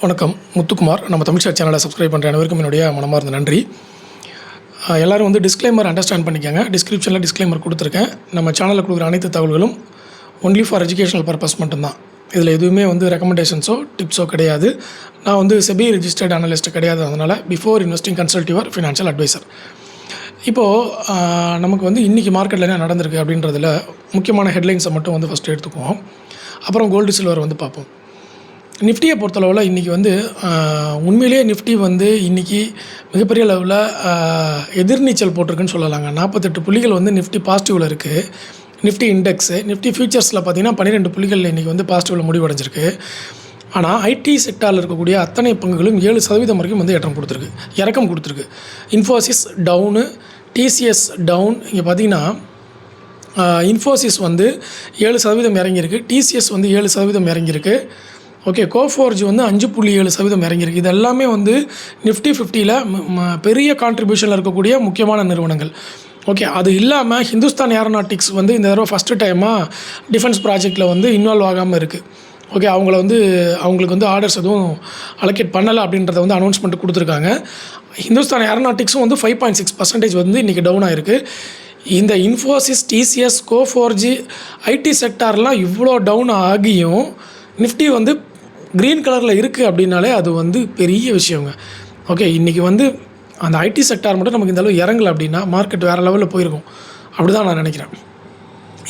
வணக்கம், முத்துக்குமார். நம்ம தமிழ்ச்சாட் சேனலை சப்ஸ்கிரைப் பண்ணுற அனைவருக்கும் என்னுடைய மனமார்ந்த நன்றி. எல்லோரும் வந்து டிஸ்க்ளைமர் அண்டர்ஸ்டாண்ட் பண்ணிக்கோங்க. டிஸ்கிரிப்ஷனில் டிஸ்க்ளைமர் கொடுத்துருக்கேன். நம்ம சேனலில் கொடுக்குற அனைத்து தகவல்களும் ஒன்லி ஃபார் எஜுகேஷனல் பர்பஸ் மட்டும்தான். இதில் எதுவுமே வந்து ரெக்கமெண்டேஷன்ஸோ டிப்ஸோ கிடையாது. நான் வந்து செபி ரெஜிஸ்டர்ட் அனலிஸ்ட் கிடையாது. அதனால் before investing consult your financial advisor. இப்போது நமக்கு வந்து இன்றைக்கி மார்க்கெட்டில் என்ன நடந்திருக்கு அப்படின்றதில் முக்கியமான ஹெட்லைன்ஸை மட்டும் வந்து ஃபஸ்ட்டு எடுத்துக்குவோம். அப்புறம் கோல்டு சில்வர் வந்து பார்ப்போம். நிஃப்டியை பொறுத்தளவில் இன்றைக்கி வந்து உண்மையிலேயே நிஃப்டி வந்து இன்றைக்கி மிகப்பெரிய அளவில் எதிர்நீச்சல் போட்டிருக்குன்னு சொல்லலாங்க. 48 புள்ளிகள் வந்து நிஃப்டி பாசிட்டிவில் இருக்குது. நிஃப்டி இண்டெக்ஸு, நிஃப்டி ஃபியூச்சர்ஸில் பார்த்திங்கன்னா 12 புள்ளிகள் இன்றைக்கி வந்து பாசிட்டிவில் முடிவடைஞ்சிருக்கு. ஆனால் ஐடி செக்டாரில் இருக்கக்கூடிய அத்தனை பங்குகளும் 7% வரைக்கும் வந்து இறக்கம் கொடுத்துருக்கு. Infosys down, TCS down. இங்கே பார்த்திங்கன்னா இன்ஃபோசிஸ் வந்து 7% இறங்கியிருக்கு, டிசிஎஸ் வந்து 7% இறங்கியிருக்கு. ஓகே, கோஃபோர்ஜ் வந்து 5.7% இறங்கியிருக்கு. இது எல்லாமே வந்து நிஃப்டி 50ல் பெரிய கான்ட்ரிபியூஷனில் இருக்கக்கூடிய முக்கியமான நிறுவனங்கள். ஓகே, அது இல்லாமல் ஹிந்துஸ்தான் ஏரோநாட்டிக்ஸ் வந்து இந்த தடவை ஃபஸ்ட்டு டைமாக டிஃபென்ஸ் ப்ராஜெக்டில் வந்து இன்வால்வ் ஆகாமல் இருக்குது. ஓகே, அவங்களுக்கு வந்து ஆர்டர்ஸ் எதுவும் அலோகேட் பண்ணலை அப்படின்றத வந்து அனௌன்ஸ்மெண்ட் கொடுத்துருக்காங்க. ஹிந்துஸ்தான் ஏரோநாட்டிக்ஸும் வந்து 5.6% வந்து இன்றைக்கி டவுன் ஆகிருக்கு. இந்த இன்ஃபோசிஸ், டிசிஎஸ், கோஃபோர்ஜ், ஐடி செக்டார்லாம் இவ்வளோ டவுன் ஆகியும் நிஃப்டி வந்து க்ரீன் கலரில் இருக்குது அப்படின்னாலே அது வந்து பெரிய விஷயங்க. ஓகே, இன்றைக்கி வந்து அந்த ஐடி செக்டார் மட்டும் நமக்கு இந்த அளவு இறங்கலை அப்படின்னா மார்க்கெட் வேறு லெவலில் போயிருக்கும். அப்படி தான் நான் நினைக்கிறேன்.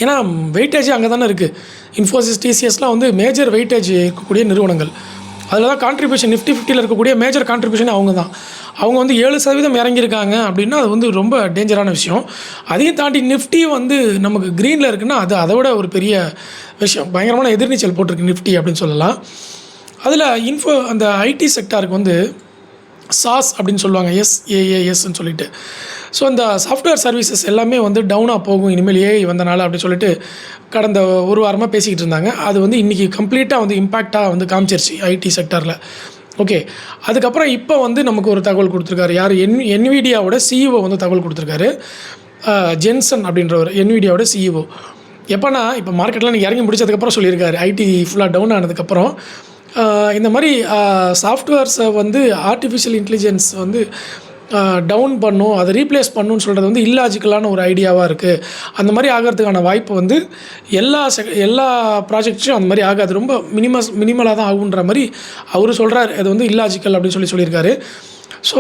ஏன்னா வெயிட்டேஜ் அங்கே தானே இருக்குது. இன்ஃபோசிஸ், டிசிஎஸ்லாம் வந்து மேஜர் வெயிட்டேஜ் இருக்கக்கூடிய நிறுவனங்கள். அதில் தான் கான்ட்ரிபியூஷன் நிஃப்டி 50ல் இருக்கக்கூடிய மேஜர் கான்ட்ரிபியூஷன் அவங்க தான். அவங்க வந்து 7% இறங்கியிருக்காங்க அப்படின்னா அது வந்து ரொம்ப டேஞ்சரான விஷயம். அதையும் தாண்டி நிஃப்டி வந்து நமக்கு க்ரீனில் இருக்குன்னா அது அதை விட ஒரு பெரிய விஷயம். பயங்கரமான எதிர்நீச்சல் போட்டிருக்கு நிஃப்டி அப்படின்னு சொல்லலாம். அதில் அந்த ஐடி செக்டாருக்கு வந்து சாஸ் அப்படின்னு சொல்லுவாங்க, SaaSன்னு சொல்லிட்டு. ஸோ அந்த சாஃப்ட்வேர் சர்வீசஸ் எல்லாமே வந்து டவுனாக போகும் இனிமேல் ஏஐ வந்தனால அப்படின்னு சொல்லிட்டு கடந்த ஒரு வாரமாக பேசிக்கிட்டு இருந்தாங்க. அது வந்து இன்றைக்கி கம்ப்ளீட்டாக வந்து இம்பேக்டாக வந்து காமிச்சிருச்சு ஐடி செக்டாரில். ஓகே, அதுக்கப்புறம் இப்போ வந்து நமக்கு ஒரு தகவல் கொடுத்துருக்காரு. யார்? என்விடியாவோட சிஇஓ வந்து தகவல் கொடுத்துருக்காரு. ஜென்சன் அப்படின்றவர் என்விடியாவோட சிஇஓ. எப்போனா இப்போ மார்க்கெட்டில் இறங்கி முடிச்சதுக்கப்புறம் சொல்லியிருக்காரு. ஐடி ஃபுல்லாக டவுன் ஆனதுக்கப்புறம் இந்த மாதிரி சாஃப்ட்வேர்ஸை வந்து ஆர்டிஃபிஷியல் இன்டெலிஜென்ஸ் வந்து டவுன் பண்ணும், அதை ரீப்ளேஸ் பண்ணுன்னு சொல்கிறது வந்து இல்லாஜிக்கலான ஒரு ஐடியாவாக இருக்குது. அந்த மாதிரி ஆகிறதுக்கான வாய்ப்பு வந்து எல்லா ப்ராஜெக்ட்ஸும் அந்த மாதிரி ஆகாது. ரொம்ப மினிமலாக தான் ஆகுன்ற மாதிரி அவர் சொல்கிறார். அது வந்து இல்லாஜிக்கல் அப்படின்னு சொல்லியிருக்காரு. ஸோ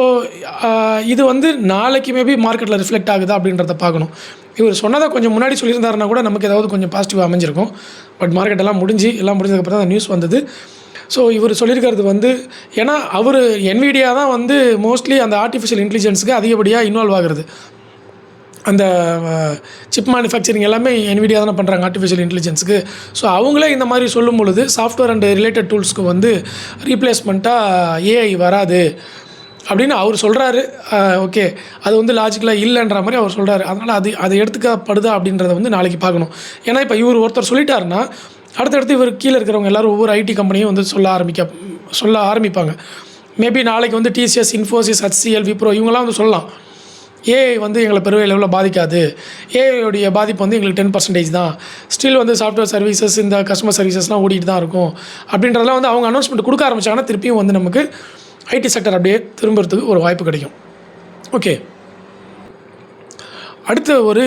இது வந்து நாளைக்கு மேபி மார்க்கெட்டில் ரிஃப்ளெக்ட் ஆகுதா அப்படின்றத பார்க்கணும். இவர் சொன்னதை கொஞ்சம் முன்னாடி சொல்லியிருந்தாருன்னா கூட நமக்கு ஏதாவது கொஞ்சம் பாசிட்டிவாக அமைஞ்சிருக்கும். பட் மார்க்கெட் எல்லாம் முடிஞ்சதுக்கப்புறம் தான் அந்த நியூஸ் வந்தது. ஸோ இவர் சொல்லியிருக்கிறது வந்து ஏன்னா அவர் என்விடியா தான் வந்து மோஸ்ட்லி அந்த ஆர்டிஃபிஷியல் இன்டெலிஜென்ஸுக்கு அதிகப்படியாக இன்வால்வ் ஆகிறது. அந்த சிப் மேனுஃபேக்சரிங் எல்லாமே என்விடியா தானே பண்ணுறாங்க ஆர்டிஃபிஷியல் இன்டெலிஜென்ஸுக்கு. ஸோ அவங்களே இந்த மாதிரி சொல்லும் பொழுது சாஃப்ட்வேர் அண்ட் ரிலேட்டட் டூல்ஸ்க்கு வந்து ரீப்ளேஸ்மெண்ட்டாக ஏஐ வராது அப்படின்னு அவர் சொல்கிறாரு. ஓகே, அது வந்து லாஜிக்கலாக இல்லைன்ற மாதிரி அவர் சொல்கிறாரு. அதனால் அது எடுத்துக்கப்படுதா அப்படின்றத வந்து நாளைக்கு பார்க்கணும். ஏன்னா இப்போ இவர் ஒருத்தர் சொல்லிட்டாருன்னா அடுத்தடுத்து இவர் கீழே இருக்கிறவங்க எல்லோரும் ஒவ்வொரு ஐடி கம்பெனியும் வந்து சொல்ல ஆரம்பிப்பாங்க. மேபி நாளைக்கு வந்து டிசிஎஸ், இன்ஃபோசிஸ், HCL, விப்ரோ இவங்கெல்லாம் வந்து சொல்லலாம் ஏஐ வந்து எங்களை பெரிய லெவலில் பாதிக்காது, ஏஐயோடைய பாதிப்பு வந்து எங்களுக்கு 10% தான், ஸ்டில் வந்து சாஃப்ட்வேர் சர்வீசஸ் இந்த கஸ்டமர் சர்வீசஸ்லாம் ஓடிட்டு தான் இருக்கும் அப்படின்றதெல்லாம் வந்து அவங்க அனௌன்ஸ்மெண்ட் கொடுக்க ஆரம்பித்தாங்கன்னா திருப்பியும் வந்து நமக்கு ஐடி செக்டர் அப்படியே திரும்புறதுக்கு ஒரு வாய்ப்பு கிடைக்கும். ஓகே, அடுத்த ஒரு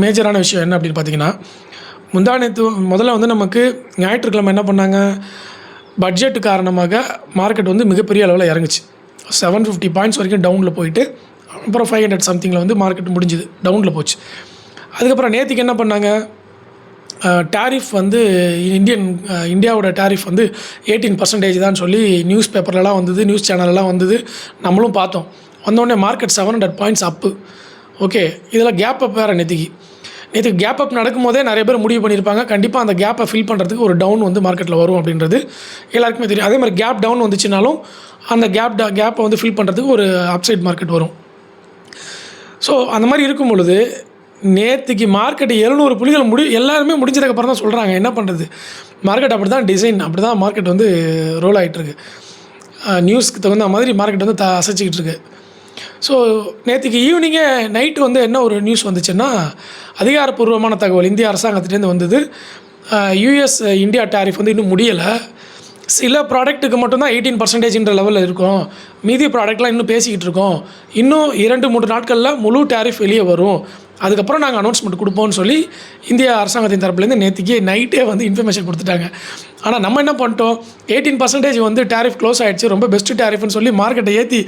மேஜரான விஷயம் என்ன அப்படின்னு பார்த்தீங்கன்னா, முதல்ல வந்து நமக்கு ஞாயிற்றுக்கிழமை என்ன பண்ணாங்க, பட்ஜெட்டு காரணமாக மார்க்கெட் வந்து மிகப்பெரிய அளவில் இறங்குச்சு. 750 பாயிண்ட்ஸ் வரைக்கும் டவுனில் போயிட்டு அப்புறம் 500 சம்திங்கில் வந்து மார்க்கெட் முடிஞ்சுது, டவுனில் போச்சு. அதுக்கப்புறம் நேற்றுக்கு என்ன பண்ணாங்க, டேரிஃப் வந்து இந்தியாவோட டேரிஃப் வந்து 18% தான் சொல்லி நியூஸ் பேப்பர்லலாம் வந்தது, நியூஸ் சேனல்லாம் வந்தது, நம்மளும் பார்த்தோம். வந்தோடனே மார்க்கெட் 700 பாயிண்ட்ஸ் அப்பு. ஓகே, இதில் கேப் அப் வேறு நேற்று கேப் அப் நடக்கும்போதே நிறைய பேர் முடிவு பண்ணியிருப்பாங்க கண்டிப்பாக அந்த கேப்பை ஃபில் பண்ணுறதுக்கு ஒரு டவுன் வந்து மார்க்கெட்டில் வரும் அப்படின்றது எல்லாருக்குமே தெரியும். அதே மாதிரி கேப் டவுன் வந்துச்சுனாலும் அந்த கேப்பை வந்து ஃபில் பண்ணுறதுக்கு ஒரு அப்சைட் மார்க்கெட் வரும். ஸோ அந்த மாதிரி இருக்கும் பொழுது நேற்றுக்கு மார்க்கெட்டு 700 புள்ளிகள் எல்லாருமே முடிஞ்சதுக்கப்புறம் தான் சொல்கிறாங்க. என்ன பண்ணுறது, மார்க்கெட் அப்படி தான் டிசைன், அப்படி தான் மார்க்கெட் வந்து ரோல் ஆகிட்டுருக்கு. நியூஸ்க்கு தகுந்த மாதிரி மார்க்கெட் வந்து அசைச்சிக்கிட்டு இருக்கு. ஸோ நேற்றுக்கு ஈவினிங்கே நைட்டு வந்து என்ன ஒரு நியூஸ் வந்துச்சுன்னா, அதிகாரப்பூர்வமான தகவல் இந்திய அரசாங்கத்திலேருந்து வந்தது. யூஎஸ் இந்தியா டேரிஃப் வந்து இன்னும் முடியலை, சில ப்ராடக்ட்டுக்கு மட்டும்தான் 18% லெவலில் இருக்கும். மீதி ப்ராடக்ட்லாம் இன்னும் பேசிக்கிட்டு இருக்கோம். இன்னும் 2-3 நாட்களில் முழு டேரிஃப் வெளியே வரும். அதுக்கப்புறம் நாங்கள் அனௌன்ஸ்மெண்ட் கொடுப்போம்னு சொல்லி இந்திய அரசாங்கத்தின் தரப்புலேருந்து நேற்றுக்கு நைட்டே வந்து இன்ஃபர்மேஷன் கொடுத்துட்டாங்க. ஆனால் நம்ம என்ன பண்ணிட்டோம், 18% வந்து டேரிஃப் க்ளோஸ் ஆகிடுச்சு, ரொம்ப பெஸ்ட்டு டேரிஃப்னு சொல்லி மார்க்கெட்டை ஏற்றி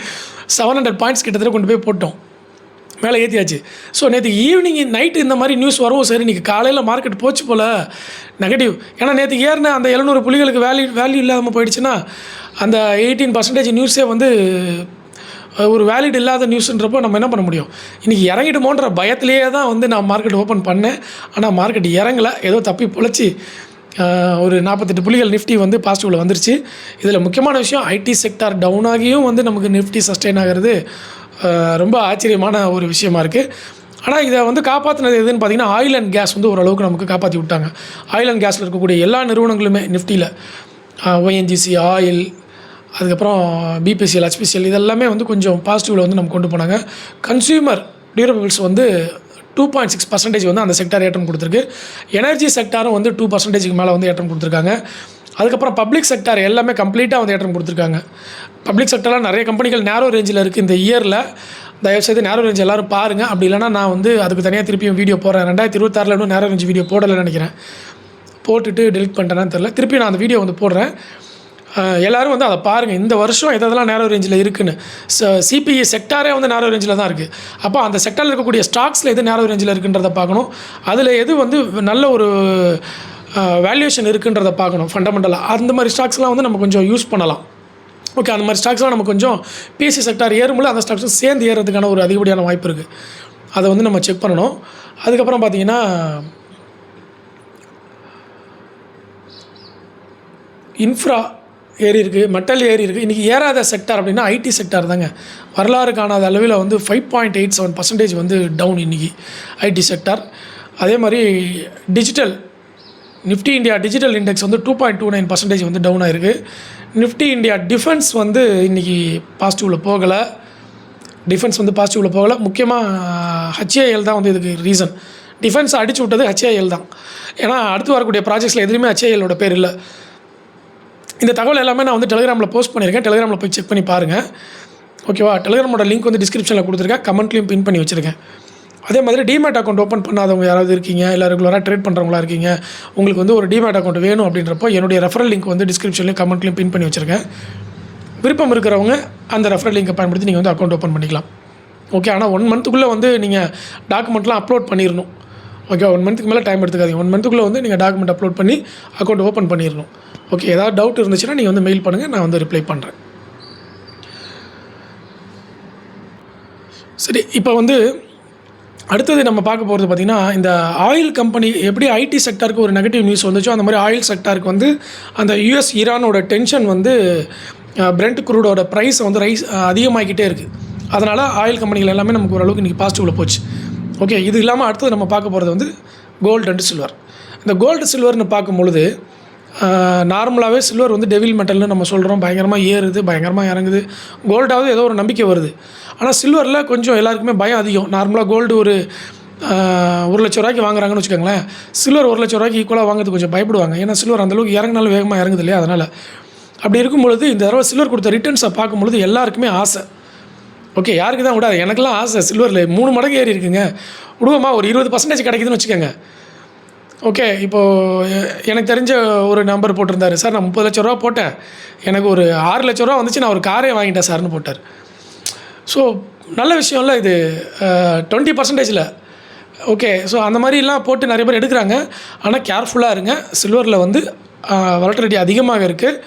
700 பாயிண்ட்ஸ் கிட்டத்தட்ட கொண்டு போய் போட்டோம், மேலே ஏற்றியாச்சு. ஸோ நேற்று ஈவினிங் நைட்டு இந்த மாதிரி நியூஸ் வரும். சரி, இன்றைக்கி காலையில் மார்க்கெட் போச்சு போல் நெகட்டிவ். ஏன்னா நேற்று ஏறின அந்த 700 புள்ளிகளுக்கு வேல்யூ இல்லாமல் போயிடுச்சுன்னா அந்த 18% நியூஸே வந்து ஒரு வேலிட் இல்லாத நியூஸுன்றப்போ நம்ம என்ன பண்ண முடியும். இன்றைக்கி இறங்கிடுமோன்ற பயத்திலேயே தான் வந்து நான் மார்க்கெட் ஓப்பன் பண்ணேன். ஆனால் மார்க்கெட் இறங்கலை, ஏதோ தப்பி பொழைச்சி ஒரு 48 புள்ளிகள் நிஃப்டி வந்து பாசிட்டிவில் வந்துருச்சு. இதில் முக்கியமான விஷயம், ஐடி செக்டார் டவுன் ஆகியும் வந்து நமக்கு நிஃப்டி சஸ்டெயின் ஆகிறது ரொம்ப ஆச்சரியமான ஒரு விஷயமா இருக்குது. ஆனால் இதை வந்து காப்பாற்றினது எதுன்னு பார்த்திங்கன்னா, ஆயில் அண்ட் கேஸ் வந்து ஓரளவுக்கு நமக்கு காப்பாற்றி விட்டாங்க. ஆயில் அண்ட் கேஸில் இருக்கக்கூடிய எல்லா நிறுவனங்களுமே நிஃப்டியில் ONGC, ஆயில், அதுக்கப்புறம் பிபிசிஎல், HPCL இதெல்லாமே வந்து கொஞ்சம் பாசிட்டிவில் வந்து நம்ம கொண்டு போனாங்க. கன்சியூமர் டியூரபிள்ஸ் வந்து 2.6% வந்து அந்த செக்டார் ஏற்றம் கொடுத்துருக்கு. எனர்ஜி செக்டாரும் வந்து 2%க்கு மேலே வந்து ஏற்றம் கொடுத்துருக்காங்க. அதுக்கப்புறம் பப்ளிக் செக்டார் எல்லாமே கம்ப்ளீட்டாக வந்து ஏற்றம் கொடுத்துருக்காங்க. பப்ளிக் செக்டரில் நிறைய கம்பெனிகள் நேரோ ரேஞ்சில் இருக்குது இந்த இயரில். தயவுசெய்து நேரோ ரேஞ்ச் எல்லோரும் பாருங்கள். அப்படி இல்லைனா நான் வந்து அதுக்கு தனியாக திருப்பியும் வீடியோ போடுறேன். 2026 இன்னும் நேரோ ரேஞ்ச் வீடியோ போடலைன்னு நினைக்கிறேன். போட்டுட்டு டெலிட் பண்ணிட்டேன்னு தெரில. திருப்பி நான் அந்த வீடியோ வந்து போடுறேன். எல்லோரும் வந்து அதை பாருங்கள், இந்த வருஷம் எதெல்லாம் நேரோ ரேஞ்சில் இருக்குதுன்னு. சிபிஇ செக்டாரே வந்து நேரோ ரேஞ்சில் தான் இருக்குது. அப்போ அந்த செக்டாரில் இருக்கக்கூடிய ஸ்டாக்ஸில் எது நேரோ ரேஞ்சில் இருக்குன்றதை பார்க்கணும். அதில் எது வந்து நல்ல ஒரு வேல்யூஷன் இருக்குன்றதை பார்க்கணும் ஃபண்டமெண்டலாக. அந்த மாதிரி ஸ்டாக்ஸ்லாம் வந்து நம்ம கொஞ்சம் யூஸ் பண்ணலாம். ஓகே, அந்த மாதிரி ஸ்டாக்ஸ்லாம் நம்ம கொஞ்சம் பிஎஸ்சி செக்டார் ஏறும்போது அந்த ஸ்டாக்ஸும் சேர்ந்து ஏறுறதுக்கான ஒரு அதிகப்படியான வாய்ப்பு இருக்குது. அதை வந்து நம்ம செக் பண்ணணும். அதுக்கப்புறம் பார்த்திங்கன்னா இன்ஃப்ரா ஏறி இருக்குது, மெட்டல் ஏறி இருக்குது. இன்றைக்கி ஏறாத செக்டார் அப்படின்னா ஐடி செக்டார் தாங்க. வரலாறு காணாத அளவில் வந்து 5.87% வந்து டவுன் இன்றைக்கி ஐடி செக்டார். அதே மாதிரி digital Nifty India digital index வந்து 2.29% வந்து டவுன் ஆகிருக்கு. நிஃப்டி இந்தியா டிஃபென்ஸ் வந்து இன்றைக்கி பாசிட்டிவில் போகலை. டிஃபென்ஸ் வந்து பாசிட்டிவில் போகலை. முக்கியமாக HAL தான் வந்து இதுக்கு ரீசன். டிஃபென்ஸ் அடிச்சு விட்டது HAL தான். ஏன்னா அடுத்து வரக்கூடிய ப்ராஜெக்ட்ஸில் எதுலேயுமே HALோட பேர் இல்லை. இந்த தகவல் எல்லாமே நான் வந்து டெலிகிராமில் போஸ்ட் பண்ணியிருக்கேன். டெலிகிராமில் போய் செக் பண்ணி பாருங்கள். ஓகேவா? டெலிகிராமோட லிங்க் வந்து டிஸ்கிரிப்ஷனில் கொடுத்துருக்கேன், கமெண்ட்லேயும் பின் பண்ணி வச்சுருக்கேன். அதே மாதிரி டிமேட் அக்கௌண்ட் ஓப்பன் பண்ணாதவங்க யாராவது இருக்கீங்க, இல்லை ரெகுலராக ட்ரேட் பண்ணுறவங்களா இருக்கீங்க, உங்களுக்கு வந்து ஒரு டிமேட் அக்கௌண்ட் வேணும் அப்படின்றப்போ என்னுடைய ரெஃபரல் லிங்க் வந்து டிஸ்கிரிப்ஷன்லையும் கமெண்ட்லையும் பின் பண்ணி வச்சுருக்கேன். விருப்பம் இருக்கிறவங்க அந்த ரெஃபரல் லிங்கை பயன்படுத்தி நீங்கள் வந்து அக்கௌண்ட் ஓப்பன் பண்ணிக்கலாம். ஓகே, ஆனால் 1 மந்த்துக்குள்ளே வந்து நீங்கள் டாக்குமெண்ட்லாம் அப்லோட் பண்ணிடணும். ஓகே, 1 மந்த்துக்கு மேலே டைம் எடுத்துக்காதீங்க. 1 மந்த்துக்குள்ளே வந்து நீங்கள் டாக்குமெண்ட் அப்லோட் பண்ணி அக்கௌண்ட் ஓப்பன் பண்ணிடணும். ஓகே, ஏதாவது டவுட் இருந்துச்சுன்னா நீங்கள் வந்து மெயில் பண்ணுங்கள், நான் வந்து ரிப்ளை பண்ணுறேன். சரி, இப்போ வந்து அடுத்தது நம்ம பார்க்க போகிறது பார்த்திங்கன்னா, இந்த ஆயில் கம்பெனி எப்படி ஐடி செக்டாருக்கு ஒரு நெகட்டிவ் நியூஸ் வந்துச்சோ அந்த மாதிரி ஆயில் செக்டாருக்கு வந்து அந்த US ஈரானோட டென்ஷன் வந்து பிரெண்ட் குரூடோட ப்ரைஸை வந்து அதிகமாகிக்கிட்டே இருக்குது. அதனால் ஆயில் கம்பெனிகள் எல்லாமே நமக்கு ஓரளவுக்கு இன்றைக்கி பாசிட்டிவில் போச்சு. ஓகே, இது இல்லாமல் அடுத்தது நம்ம பார்க்க போகிறது வந்து கோல்டு அண்ட் சில்வர். இந்த கோல்டு சில்வர்னு பார்க்கும்பொழுது நார்மலாகவே சில்வர் வந்து டெவில் மெட்டல்னு நம்ம சொல்கிறோம். பயங்கரமாக ஏறுது, பயங்கரமாக இறங்குது. கோல்டாவது ஏதோ ஒரு நம்பிக்கை வருது. ஆனால் சில்வரில் கொஞ்சம் எல்லாருக்குமே பயம் அதிகம். நார்மலாக கோல்டு ஒரு 1 லட்ச ரூபாய்க்கு வாங்குறாங்கன்னு வச்சுக்கோங்களேன். சில்வர் 1 லட்ச ரூபாய்க்கு ஈக்குவலாக வாங்குறது கொஞ்சம் பயப்படுவாங்க. ஏன்னா சில்வர் அந்தளவுக்கு இறங்கினாலும் வேகமாக இறங்குது இல்லையா? அதனால் அப்படி இருக்கும்பொழுது இந்த தடவை சில்வர் கொடுத்த ரிட்டர்ன்ஸை பார்க்கும்பொழுது எல்லாருக்குமே ஆசை. ஓகே, யாருக்கு தான் விடாது, எனக்கெல்லாம் ஆசை. சில்வரில் 3 மடங்கு ஏறி இருக்குங்க, விடுவோமா, ஒரு 20% கிடைக்குதுன்னு வச்சுக்கோங்க. ஓகே, இப்போது எனக்கு தெரிஞ்ச ஒரு நம்பர் போட்டிருந்தாரு, சார் நான் 30 லட்ச ரூபா போட்டேன், எனக்கு ஒரு 6 லட்ச ரூபா வந்துச்சு, நான் ஒரு காரே வாங்கிட்டேன் சார்னு போட்டார். ஸோ நல்ல விஷயம்ல இது. 20%. ஓகே, ஸோ அந்த மாதிரிலாம் போட்டு நிறைய பேர் எடுக்கிறாங்க. ஆனால் கேர்ஃபுல்லாக இருங்க. சில்வரில் வந்து வாலட்டிலிட்டி அதிகமாக இருக்குது.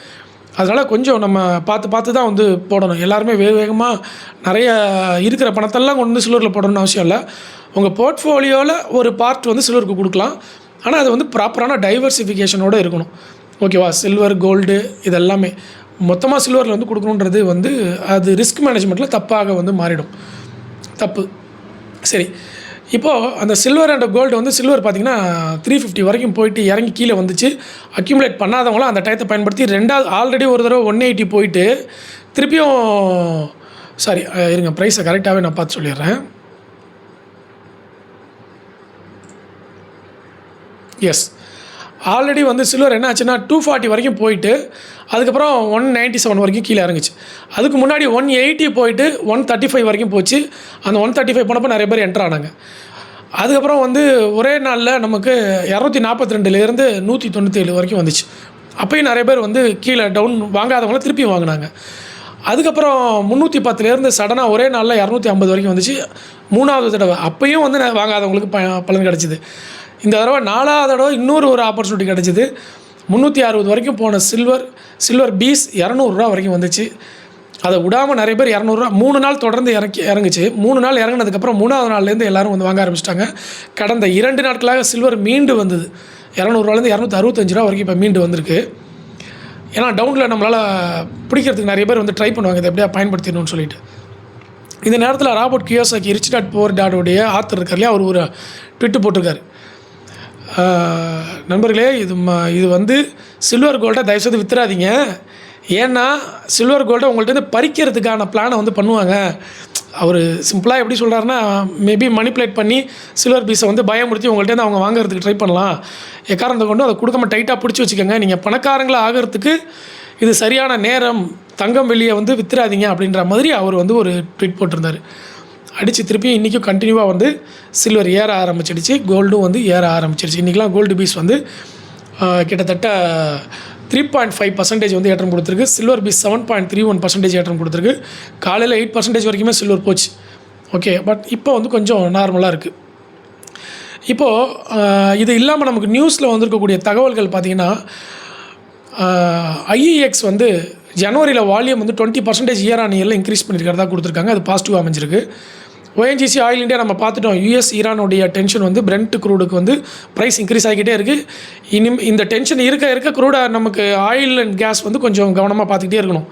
அதனால் கொஞ்சம் நம்ம பார்த்து தான் வந்து போடணும். எல்லாருமே வேகமாக நிறைய இருக்கிற பணத்தெல்லாம் கொண்டு வந்து சில்வரில் போடணும்னு அவசியம் இல்லை. உங்கள் போர்ட்ஃபோலியோவில் ஒரு பார்ட் வந்து சில்வருக்கு கொடுக்கலாம். ஆனால் அது வந்து ப்ராப்பரான டைவர்சிஃபிகேஷனோடு இருக்கணும். ஓகேவா? சில்வர், கோல்டு இதெல்லாமே மொத்தமாக சில்வரில் வந்து கொடுக்கணுன்றது வந்து அது ரிஸ்க் மேனேஜ்மெண்ட்டில் தப்பாக வந்து மாறிடும். தப்பு. சரி, இப்போது அந்த சில்வர் அண்ட் கோல்டு வந்து சில்வர் பார்த்திங்கன்னா 350 வரைக்கும் போயிட்டு இறங்கி கீழே வந்துச்சு. அக்யூமுலேட் பண்ணாதவங்களும் அந்த டயத்தை பயன்படுத்தி ஆல்ரெடி ஒரு தடவை 180 போயிட்டு திருப்பியும் இருங்க, ப்ரைஸை கரெக்டாகவே நான் பார்த்து சொல்லிடுறேன். எஸ், ஆல்ரெடி வந்து சில்வர் என்ன ஆச்சுன்னா 240 வரைக்கும் போயிட்டு அதுக்கப்புறம் 197 வரைக்கும் கீழே இறங்குச்சு. அதுக்கு முன்னாடி 180 போயிட்டு 135 வரைக்கும் போச்சு. அந்த 135 போனப்போ நிறைய பேர் என்ட்ரு ஆனாங்க. அதுக்கப்புறம் வந்து ஒரே நாளில் நமக்கு 242லேருந்து 197 வரைக்கும் வந்துச்சு. அப்போயும் நிறைய பேர் வந்து கீழே டவுன் வாங்காதவங்கள திருப்பி வாங்கினாங்க. அதுக்கப்புறம் 310லேருந்து சடனாக ஒரே நாளில் 250 வரைக்கும் வந்துச்சு. 3வது தடவை அப்போயும் வந்து வாங்காதவங்களுக்கு பலன் கிடச்சிது. இந்த தடவை 4வது தடவை இன்னொரு ஆப்பர்ச்சுனிட்டி கிடச்சிது. 360 வரைக்கும் போன சில்வர் பீஸ் $200 வரைக்கும் வந்துச்சு. அதை விடாமல் நிறைய பேர் $200 3 நாள் தொடர்ந்து இறங்குச்சு. 3 நாள் இறங்கினதுக்கப்புறம் 3வது நாள்லேருந்து எல்லோரும் வந்து வாங்க ஆரம்பிச்சிட்டாங்க. கடந்த 2 நாட்களாக சில்வர் மீண்டு வந்தது. $200லேருந்து $265 வரைக்கும் இப்போ மீண்டு வந்திருக்கு. ஏன்னா டவுனில் நம்மளால் பிடிக்கிறதுக்கு நிறைய பேர் வந்து ட்ரை பண்ணுவாங்க இதை எப்படியா பயன்படுத்திடணும்னு சொல்லிட்டு. இந்த நேரத்தில் Robert Kiyosaki rich dad poor டாடோடைய ஆத்தர் இருக்கார் இல்லையா, அவர் ஒரு ட்விட்டு போட்டிருக்காரு. நண்பர்களே, இது வந்து சில்வர் கோல்டை தயவுசெய்து வித்துறாதீங்க. ஏன்னா சில்வர் கோல்டை உங்கள்கிட்ட பறிக்கிறதுக்கான பிளானை வந்து பண்ணுவாங்க. அவர் சிம்பிளாக எப்படி சொல்கிறாருன்னா, மேபி மணிப்புலேட் பண்ணி சில்வர் பீஸை வந்து பயமுறுத்தி உங்கள்கிட்ட அவங்க வாங்குறதுக்கு ட்ரை பண்ணலாம். எக்காரணத்தை கொண்டு அதை கொடுக்காம டைட்டாக பிடிச்சி வச்சுக்கோங்க. நீங்கள் பணக்காரங்களாக ஆகிறதுக்கு இது சரியான நேரம். தங்கம் வெள்ளியை வந்து வித்துறாதீங்க அப்படின்ற மாதிரி அவர் வந்து ஒரு ட்வீட் போட்டிருந்தார். அடித்து திருப்பி இன்றைக்கும் கண்டினியூவாக வந்து சில்வர் ஏற ஆரம்பிச்சிடுச்சு, கோல்டும் வந்து ஏற ஆரம்பிச்சிடுச்சு. இன்றைக்கெலாம் கோல்டு பீஸ் வந்து கிட்டத்தட்ட 3.5% வந்து ஏற்றம் கொடுத்துருக்கு. சில்வர் பீஸ் 7.31% ஏற்றம் கொடுத்துருக்கு. காலையில் 8% வரைக்குமே சில்வர் போச்சு. ஓகே, பட் இப்போ வந்து கொஞ்சம் நார்மலாக இருக்குது. இப்போது இது இல்லாமல் நமக்கு நியூஸில் வந்திருக்கக்கூடிய தகவல்கள் பார்த்திங்கன்னா, ஐஇஎக்ஸ் வந்து ஜனவரியில் வால்யூம் வந்து 20% இயர் ஆன் இயரில் இன்க்ரீஸ் பண்ணியிருக்கிறதா கொடுத்துருக்காங்க. அது பாசிட்டிவாக அமைஞ்சிருக்கு. ONGC ஆயில் இந்தியா நம்ம பார்த்துட்டோம். US ஈரானுடைய டென்ஷன் வந்து பிரெண்ட் க்ரூடுக்கு வந்து ப்ரைஸ் இன்க்ரீஸ் ஆகிக்கிட்டே இருக்குது. இந்த டென்ஷன் இருக்க க்ரூடை நமக்கு ஆயில் அண்ட் கேஸ் வந்து கொஞ்சம் கவனமாக பார்த்துக்கிட்டே இருக்கணும்.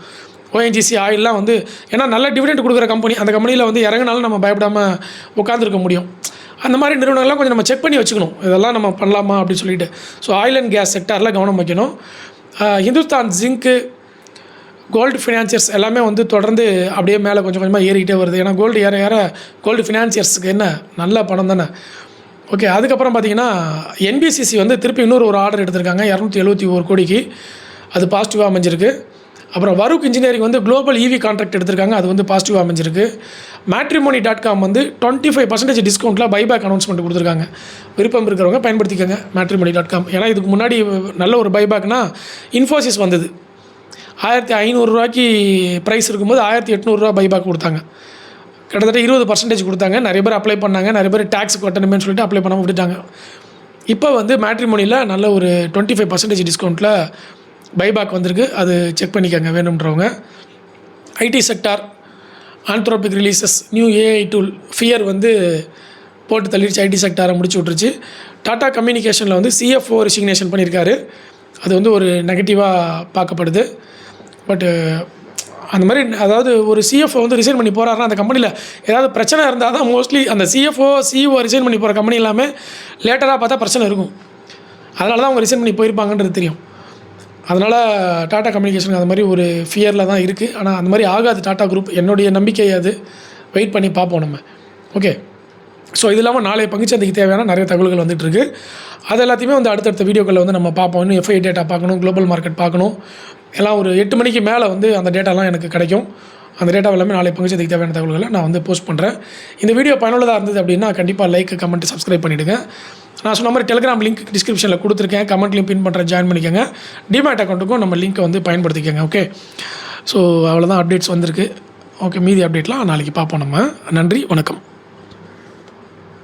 ONGC ஆயிலெலாம் வந்து ஏன்னா நல்ல டிவிடெண்ட் கொடுக்குற கம்பெனி, அந்த கம்பெனியில் வந்து இறங்கினாலும் நம்ம பயப்படாமல் உட்காந்துருக்க முடியும். அந்த மாதிரி நிறுவனங்கள்லாம் கொஞ்சம் நம்ம செக் பண்ணி வச்சுக்கணும், இதெல்லாம் நம்ம பண்ணலாமா அப்படின்னு சொல்லிட்டு. ஸோ ஆயில் அண்ட் கேஸ் செக்டாரில் கவனம் வைக்கணும். ஹிந்துஸ்தான் ஜிங்க்கு, கோல்டு ஃபினான்சியர்ஸ் எல்லாமே வந்து தொடர்ந்து அப்படியே மேலே கொஞ்சம் கொஞ்சமாக ஏறிக்கிட்டே வருது. ஏன்னா கோல்டு ஏற கோல்டு ஃபினான்சியர்ஸுக்கு என்ன நல்ல பணம் தானே. ஓகே, அதுக்கப்புறம் பார்த்திங்கன்னா NBCC வந்து திருப்பி இன்னொரு ஆர்டர் எடுத்திருக்காங்க 271 கோடிக்கு. அது பாசிட்டிவாக அமைஞ்சிருக்கு. அப்புறம் வரூக் இன்ஜினியரிங் வந்து குளோபல் EV கான்ட்ராக்ட் எடுத்திருக்காங்க. அது வந்து பாசிட்டிவாக அமைஞ்சிருக்கு. Matrimony.com வந்து 25% டிஸ்கவுண்ட்டில் பைபேக் அனௌன்ஸ்மெண்ட் கொடுத்துருக்காங்க. விருப்பம் இருக்கிறவங்க பயன்படுத்திக்கோங்க Matrimony.com. ஏன்னா இதுக்கு முன்னாடி நல்ல ஒரு பைபேக்னா இன்ஃபோசிஸ் வந்தது. 1500 ப்ரைஸ் இருக்கும்போது 1800 பைபேக் கொடுத்தாங்க. கிட்டத்தட்ட 20% கொடுத்தாங்க. நிறைய பேர் அப்ளை பண்ணாங்க. நிறைய பேர் டேக்ஸ் கட்டணுமேனு சொல்லிட்டு அப்ளை பண்ணாமல் விட்டுட்டாங்க. இப்போ வந்து மேட்ரிமோனியில் நல்ல ஒரு 25% டிஸ்கவுண்ட்டில் பைபேக் வந்திருக்கு. அது செக் பண்ணிக்கோங்க வேணுன்றவங்க. IT sector, Anthropic releases new AI tool fear வந்து போட்டு தள்ளிடுச்சு. ஐடி செக்டாரை முடிச்சு விட்டுருச்சு. டாடா கம்யூனிகேஷனில் வந்து CFO ரிசிக்னேஷன் பண்ணியிருக்காரு. அது வந்து ஒரு நெகட்டிவாக பார்க்கப்படுது. பட்டு அந்த மாதிரி அதாவது ஒரு CFO வந்து ரிசைன் பண்ணி போகிறாருன்னா அந்த கம்பெனியில் ஏதாவது பிரச்சனை இருந்தால் தான் மோஸ்ட்லி அந்த CEO ரிசைன் பண்ணி போகிற கம்பெனி எல்லாமே லேட்டராக பார்த்தா பிரச்சனை இருக்கும். அதனால தான் அவங்க ரிசைன் பண்ணி போயிருப்பாங்கன்றது தெரியும். அதனால் டாடா கம்யூனிகேஷனுக்கு அந்த மாதிரி ஒரு ஃபியரில் தான் இருக்குது. ஆனால் அந்த மாதிரி ஆகாது டாடா குரூப், என்னுடைய நம்பிக்கை. அது வெயிட் பண்ணி பார்ப்போம் நம்ம. ஓகே, ஸோ இது இல்லாமல் நாளைய பங்குச்சந்தைக்கு தேவையான நிறைய தகவல்கள் வந்துட்டுருக்கு. அது எல்லாத்தையுமே வந்து அடுத்தடுத்த வீடியோக்களில் வந்து நம்ம பார்ப்போம். இன்னும் FI டேட்டா பார்க்கணும், குளோபல் மார்க்கெட் பார்க்கணும். எல்லாம் ஒரு 8 மணிக்கு மேலே வந்து அந்த டேட்டாலாம் எனக்கு கிடைக்கும். அந்த டேட்டா எல்லாமே நாளைய பங்குச்சந்தைக்கு தேவையான தகவல்களை நான் வந்து போஸ்ட் பண்ணுறேன். இந்த வீடியோ பயனுள்ளதாக இருந்தது அப்படின்னா கண்டிப்பாக லைக், கமெண்ட், சப்ஸ்கிரைப் பண்ணிவிடுங்க. நான் சொன்ன மாதிரி டெலிகிராம் லிங்க் டிஸ்கிரிப்ஷனில் கொடுத்துருக்கேன். கமெண்ட்லையும் பின் பண்ணுறேன், ஜாயின் பண்ணிக்கோங்க. டிமேட் அக்கௌண்ட்டுக்கும் நம்ம லிங்க்கை வந்து பயன்படுத்திக்கோங்க. ஓகே, ஸோ அவ்வளோதான் அப்டேட்ஸ் வந்திருக்கு. ஓகே, மீதி அப்டேட்லாம் நாளைக்கு பார்ப்போம் நம்ம. நன்றி, வணக்கம்.